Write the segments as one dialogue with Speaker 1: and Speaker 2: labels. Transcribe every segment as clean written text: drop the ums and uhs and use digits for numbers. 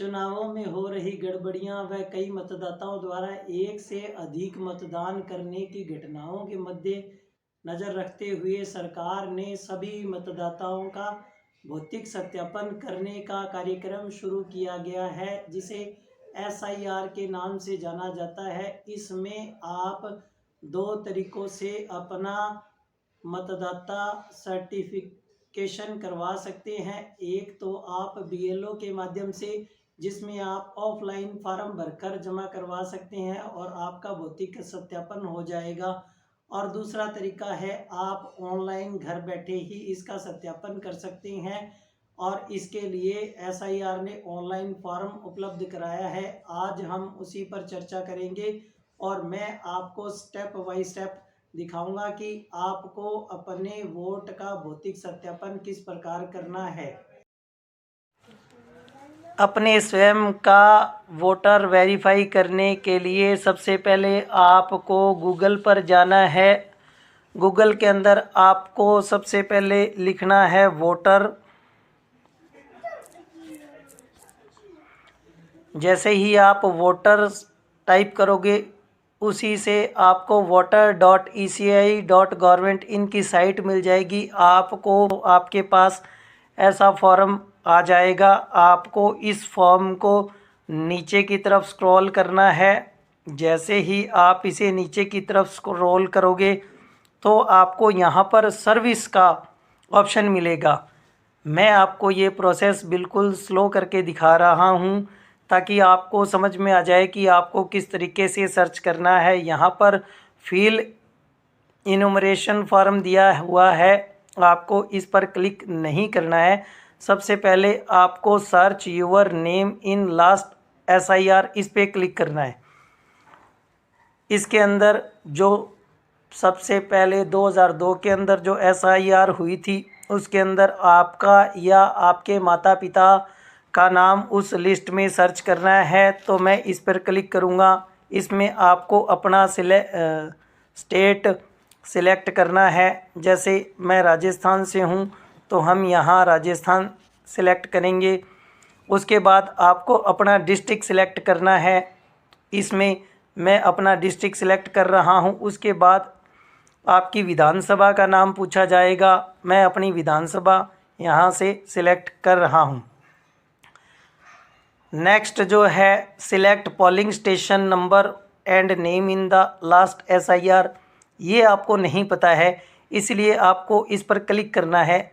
Speaker 1: चुनावों में हो रही गड़बड़ियां व कई मतदाताओं द्वारा एक से अधिक मतदान करने की घटनाओं के मद्देनजर रखते हुए सरकार ने सभी मतदाताओं का भौतिक सत्यापन करने का कार्यक्रम शुरू किया गया है, जिसे एसआईआर के नाम से जाना जाता है। इसमें आप दो तरीकों से अपना मतदाता सर्टिफिकेशन करवा सकते हैं। एक तो आप बीएलओ के माध्यम से, जिसमें आप ऑफलाइन फॉर्म भरकर जमा करवा सकते हैं और आपका भौतिक सत्यापन हो जाएगा। और दूसरा तरीका है, आप ऑनलाइन घर बैठे ही इसका सत्यापन कर सकते हैं और इसके लिए एसआईआर ने ऑनलाइन फॉर्म उपलब्ध कराया है। आज हम उसी पर चर्चा करेंगे और मैं आपको स्टेप बाय स्टेप दिखाऊंगा कि आपको अपने वोट का भौतिक सत्यापन किस प्रकार करना है। अपने स्वयं का वोटर वेरीफाई करने के लिए सबसे पहले आपको गूगल पर जाना है। गूगल के अंदर आपको सबसे पहले लिखना है वोटर। जैसे ही आप वोटर टाइप करोगे, उसी से आपको voter.eci.government इन की साइट मिल जाएगी। आपको आपके पास ऐसा फॉर्म आ जाएगा। आपको इस फॉर्म को नीचे की तरफ स्क्रॉल करना है। जैसे ही आप इसे नीचे की तरफ स्क्रॉल करोगे तो आपको यहाँ पर सर्विस का ऑप्शन मिलेगा। मैं आपको ये प्रोसेस बिल्कुल स्लो करके दिखा रहा हूँ ताकि आपको समझ में आ जाए कि आपको किस तरीके से सर्च करना है। यहाँ पर फिल इनुमरेशन फॉर्म दिया हुआ है, आपको इस पर क्लिक नहीं करना है। सबसे पहले आपको search your name in last SIR, इस पे क्लिक करना है। इसके अंदर जो सबसे पहले 2002 के अंदर जो एसआईआर हुई थी, उसके अंदर आपका या आपके माता पिता का नाम उस लिस्ट में सर्च करना है। तो मैं इस पर क्लिक करूँगा। इसमें आपको अपना स्टेट सिलेक्ट करना है। जैसे मैं राजस्थान से हूँ तो हम यहाँ राजस्थान सिलेक्ट करेंगे। उसके बाद आपको अपना डिस्ट्रिक्ट सिलेक्ट करना है। इसमें मैं अपना डिस्ट्रिक्ट सिलेक्ट कर रहा हूँ। उसके बाद आपकी विधानसभा का नाम पूछा जाएगा। मैं अपनी विधानसभा यहाँ से सिलेक्ट कर रहा हूँ। नेक्स्ट जो है, select polling station number and name in the last SIR, ये आपको नहीं पता है, इसलिए आपको इस पर क्लिक करना है।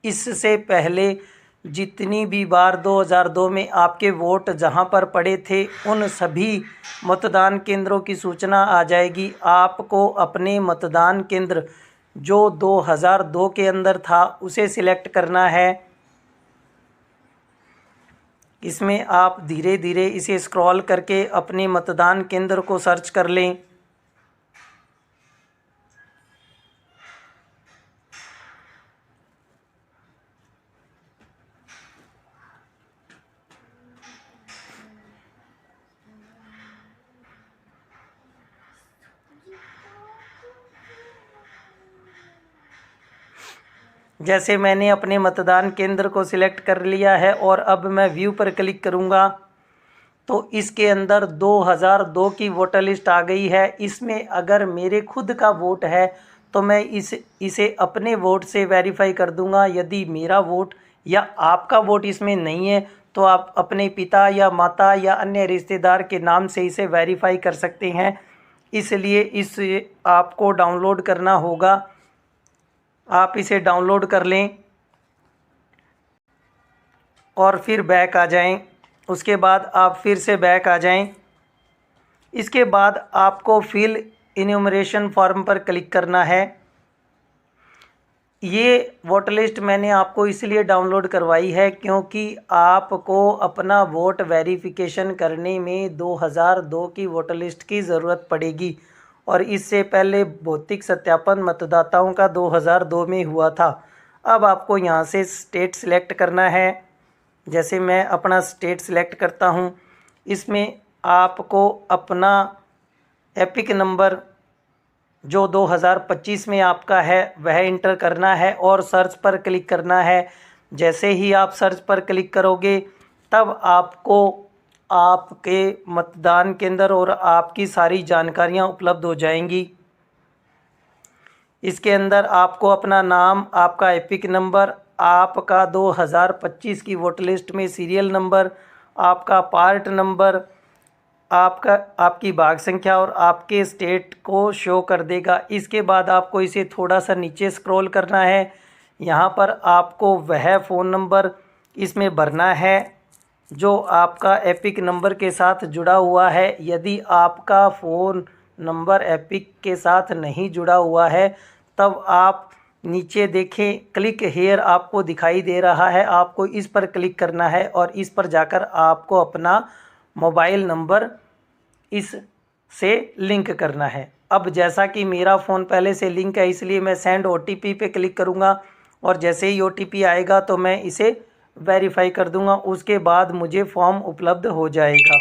Speaker 1: इससे पहले जितनी भी बार 2002 में आपके वोट जहां पर पड़े थे, उन सभी मतदान केंद्रों की सूचना आ जाएगी। आपको अपने मतदान केंद्र जो 2002 के अंदर था उसे सिलेक्ट करना है। इसमें आप धीरे धीरे इसे स्क्रॉल करके अपने मतदान केंद्र को सर्च कर लें। जैसे मैंने अपने मतदान केंद्र को सिलेक्ट कर लिया है और अब मैं व्यू पर क्लिक करूंगा तो इसके अंदर 2002 की वोटर लिस्ट आ गई है। इसमें अगर मेरे खुद का वोट है तो मैं इसे अपने वोट से वेरीफाई कर दूंगा। यदि मेरा वोट या आपका वोट इसमें नहीं है तो आप अपने पिता या माता या अन्य रिश्तेदार के नाम से इसे वेरीफाई कर सकते हैं। इसलिए इसे आपको डाउनलोड करना होगा। आप इसे डाउनलोड कर लें और फिर बैक आ जाएं। उसके बाद आप फिर से बैक आ जाएं। इसके बाद आपको फिल इन्यूमरेशन फॉर्म पर क्लिक करना है। ये वोटर लिस्ट मैंने आपको इसलिए डाउनलोड करवाई है क्योंकि आपको अपना वोट वेरिफिकेशन करने में 2002 की वोटर लिस्ट की ज़रूरत पड़ेगी और इससे पहले भौतिक सत्यापन मतदाताओं का 2002 में हुआ था। अब आपको यहाँ से स्टेट सिलेक्ट करना है। जैसे मैं अपना स्टेट सिलेक्ट करता हूँ, इसमें आपको अपना एपिक नंबर जो 2025 में आपका है वह इंटर करना है और सर्च पर क्लिक करना है। जैसे ही आप सर्च पर क्लिक करोगे तब आपको आपके मतदान केंद्र और आपकी सारी जानकारियां उपलब्ध हो जाएंगी। इसके अंदर आपको अपना नाम, आपका एपिक नंबर, आपका 2025 की वोटर लिस्ट में सीरियल नंबर, आपका पार्ट नंबर, आपकी भाग संख्या और आपके स्टेट को शो कर देगा। इसके बाद आपको इसे थोड़ा सा नीचे स्क्रॉल करना है। यहाँ पर आपको वह फ़ोन नंबर इसमें भरना है जो आपका एपिक नंबर के साथ जुड़ा हुआ है। यदि आपका फ़ोन नंबर एपिक के साथ नहीं जुड़ा हुआ है तब आप नीचे देखें क्लिक हेयर आपको दिखाई दे रहा है, आपको इस पर क्लिक करना है और इस पर जाकर आपको अपना मोबाइल नंबर इस से लिंक करना है। अब जैसा कि मेरा फ़ोन पहले से लिंक है इसलिए मैं सेंड OTP पे क्लिक करूँगा और जैसे ही OTP आएगा तो मैं इसे वेरीफाई कर दूँगा। उसके बाद मुझे फॉर्म उपलब्ध हो जाएगा।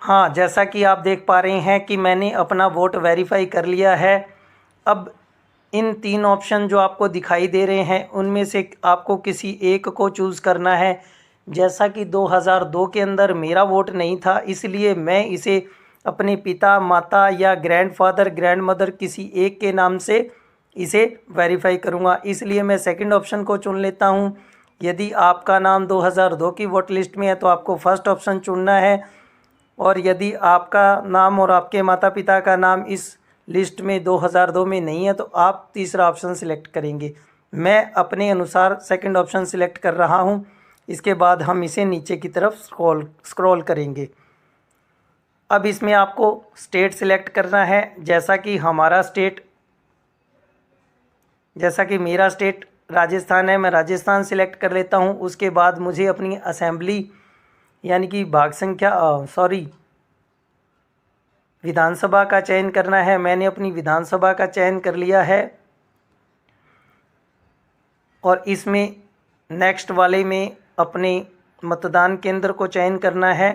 Speaker 1: हाँ, जैसा कि आप देख पा रहे हैं कि मैंने अपना वोट वेरीफाई कर लिया है। अब इन 3 ऑप्शन जो आपको दिखाई दे रहे हैं उनमें से आपको किसी एक को चूज़ करना है। जैसा कि 2002 के अंदर मेरा वोट नहीं था इसलिए मैं इसे अपने पिता, माता या ग्रैंडफादर, ग्रैंडमदर किसी एक के नाम से इसे वेरीफाई करूँगा, इसलिए मैं सेकंड ऑप्शन को चुन लेता हूँ। यदि आपका नाम 2002 की वोट लिस्ट में है तो आपको फर्स्ट ऑप्शन चुनना है और यदि आपका नाम और आपके माता पिता का नाम इस लिस्ट में 2002 में नहीं है तो आप तीसरा ऑप्शन सिलेक्ट करेंगे। मैं अपने अनुसार सेकंड ऑप्शन सिलेक्ट कर रहा हूं। इसके बाद हम इसे नीचे की तरफ स्क्रॉल करेंगे। अब इसमें आपको स्टेट सिलेक्ट करना है। जैसा कि मेरा स्टेट राजस्थान है, मैं राजस्थान सिलेक्ट कर लेता हूं। उसके बाद मुझे अपनी असेंबली यानी कि विधानसभा का चयन करना है। मैंने अपनी विधानसभा का चयन कर लिया है और इसमें नेक्स्ट वाले में अपने मतदान केंद्र को चयन करना है।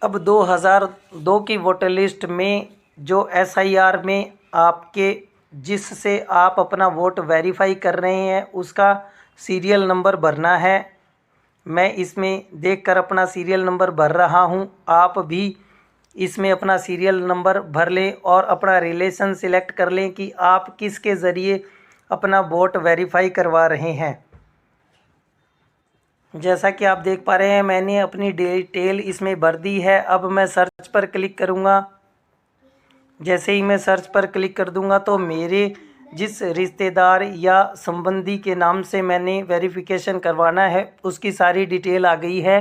Speaker 1: अब 2002 की वोटर लिस्ट में जो SIR में आपके जिससे आप अपना वोट वेरीफाई कर रहे हैं उसका सीरियल नंबर भरना है। मैं इसमें देखकर अपना सीरियल नंबर भर रहा हूं। आप भी इसमें अपना सीरियल नंबर भर लें और अपना रिलेशन सिलेक्ट कर लें कि आप किसके ज़रिए अपना वोट वेरीफाई करवा रहे हैं। जैसा कि आप देख पा रहे हैं मैंने अपनी डिटेल इसमें भर दी है। अब मैं सर्च पर क्लिक करूंगा। जैसे ही मैं सर्च पर क्लिक कर दूंगा तो मेरे जिस रिश्तेदार या संबंधी के नाम से मैंने वेरिफिकेशन करवाना है उसकी सारी डिटेल आ गई है।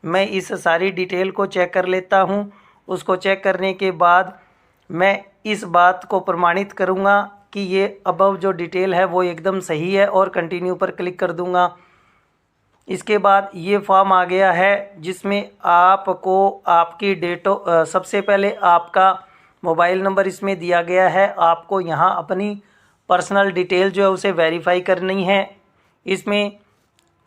Speaker 1: मैं इस सारी डिटेल को चेक कर लेता हूं। उसको चेक करने के बाद मैं इस बात को प्रमाणित करूंगा कि ये अबव जो डिटेल है वो एकदम सही है और कंटिन्यू पर क्लिक कर दूंगा। इसके बाद ये फॉर्म आ गया है जिसमें आपको आपकी सबसे पहले आपका मोबाइल नंबर इसमें दिया गया है। आपको यहाँ अपनी पर्सनल डिटेल जो है उसे वेरीफाई करनी है। इसमें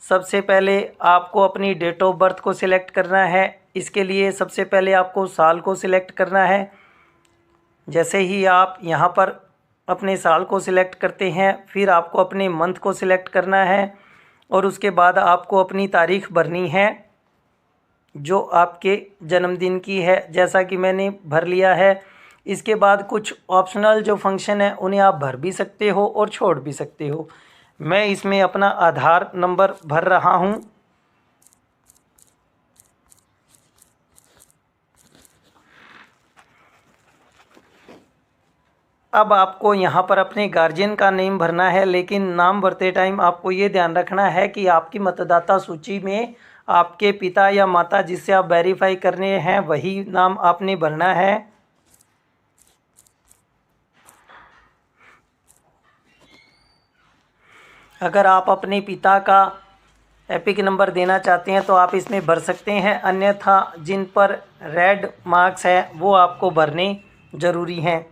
Speaker 1: सबसे पहले आपको अपनी डेट ऑफ बर्थ को सिलेक्ट करना है। इसके लिए सबसे पहले आपको साल को सिलेक्ट करना है। जैसे ही आप यहाँ पर अपने साल को सिलेक्ट करते हैं फिर आपको अपने मंथ को सिलेक्ट करना है और उसके बाद आपको अपनी तारीख भरनी है जो आपके जन्मदिन की है, जैसा कि मैंने भर लिया है। इसके बाद कुछ ऑप्शनल जो फंक्शन है उन्हें आप भर भी सकते हो और छोड़ भी सकते हो। मैं इसमें अपना आधार नंबर भर रहा हूं। अब आपको यहाँ पर अपने गार्जियन का नेम भरना है, लेकिन नाम भरते टाइम आपको ये ध्यान रखना है कि आपकी मतदाता सूची में आपके पिता या माता जिससे आप वेरीफाई करने हैं वही नाम आपने भरना है। अगर आप अपने पिता का एपिक नंबर देना चाहते हैं तो आप इसमें भर सकते हैं, अन्यथा जिन पर रेड मार्क्स है वो आपको भरने ज़रूरी हैं।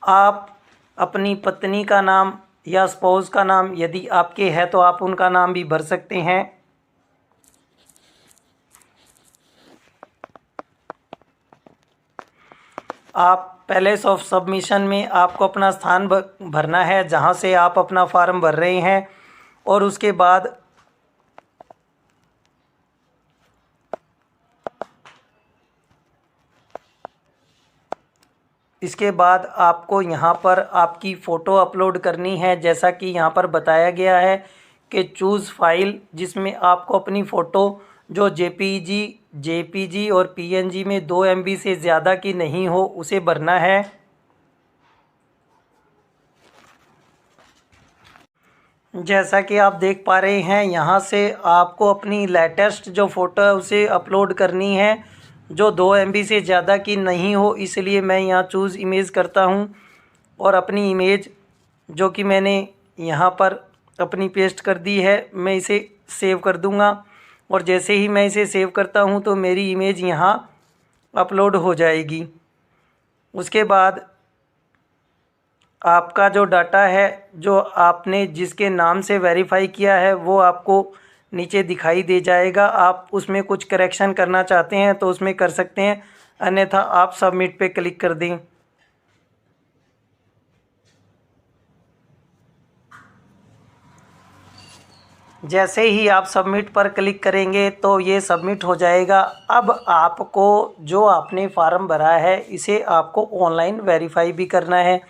Speaker 1: आप अपनी पत्नी का नाम या स्पाउस का नाम यदि आपके है तो आप उनका नाम भी भर सकते हैं। आप पैलेस ऑफ सबमिशन में आपको अपना स्थान भरना है जहां से आप अपना फॉर्म भर रहे हैं, और उसके बाद इसके बाद आपको यहाँ पर आपकी फ़ोटो अपलोड करनी है, जैसा कि यहाँ पर बताया गया है कि चूज़ फाइल, जिसमें आपको अपनी फ़ोटो जो जेपीजी और पीएनजी में 2 MB से ज़्यादा की नहीं हो उसे भरना है। जैसा कि आप देख पा रहे हैं, यहाँ से आपको अपनी लेटेस्ट जो फ़ोटो है उसे अपलोड करनी है जो 2 MB से ज़्यादा की नहीं हो, इसलिए मैं यहाँ चूज़ इमेज करता हूँ और अपनी इमेज जो कि मैंने यहाँ पर अपनी पेस्ट कर दी है, मैं इसे सेव कर दूँगा। और जैसे ही मैं इसे सेव करता हूँ तो मेरी इमेज यहाँ अपलोड हो जाएगी। उसके बाद आपका जो डाटा है, जो आपने जिसके नाम से वेरीफाई किया है, वो आपको नीचे दिखाई दे जाएगा। आप उसमें कुछ करेक्शन करना चाहते हैं तो उसमें कर सकते हैं, अन्यथा आप सबमिट पे क्लिक कर दें। जैसे ही आप सबमिट पर क्लिक करेंगे तो ये सबमिट हो जाएगा। अब आपको जो आपने फॉर्म भरा है इसे आपको ऑनलाइन वेरीफाई भी करना है।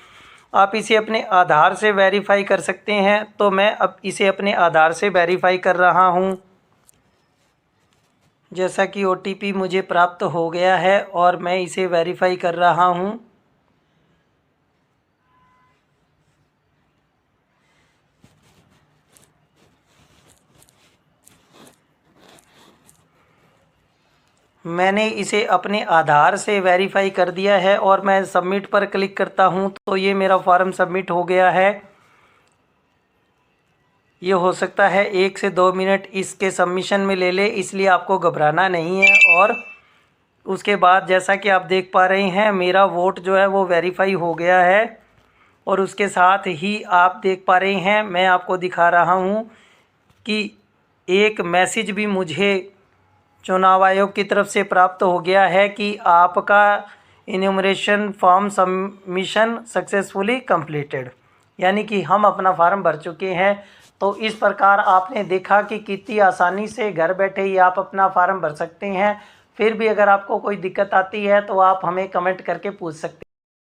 Speaker 1: आप इसे अपने आधार से वेरीफाई कर सकते हैं, तो मैं अब इसे अपने आधार से वेरीफाई कर रहा हूं। जैसा कि OTP मुझे प्राप्त हो गया है और मैं इसे वेरीफाई कर रहा हूं। मैंने इसे अपने आधार से वेरीफाई कर दिया है और मैं सबमिट पर क्लिक करता हूं तो ये मेरा फॉर्म सबमिट हो गया है। ये हो सकता है 1 से 2 मिनट इसके सबमिशन में ले ले, इसलिए आपको घबराना नहीं है। और उसके बाद जैसा कि आप देख पा रहे हैं, मेरा वोट जो है वो वेरीफाई हो गया है। और उसके साथ ही आप देख पा रहे हैं, मैं आपको दिखा रहा हूँ कि एक मैसेज भी मुझे चुनाव आयोग की तरफ से प्राप्त हो गया है कि आपका enumeration form submission successfully completed, यानी कि हम अपना फॉर्म भर चुके हैं। तो इस प्रकार आपने देखा कि कितनी आसानी से घर बैठे ही आप अपना फॉर्म भर सकते हैं। फिर भी अगर आपको कोई दिक्कत आती है तो आप हमें कमेंट करके पूछ सकते हैं।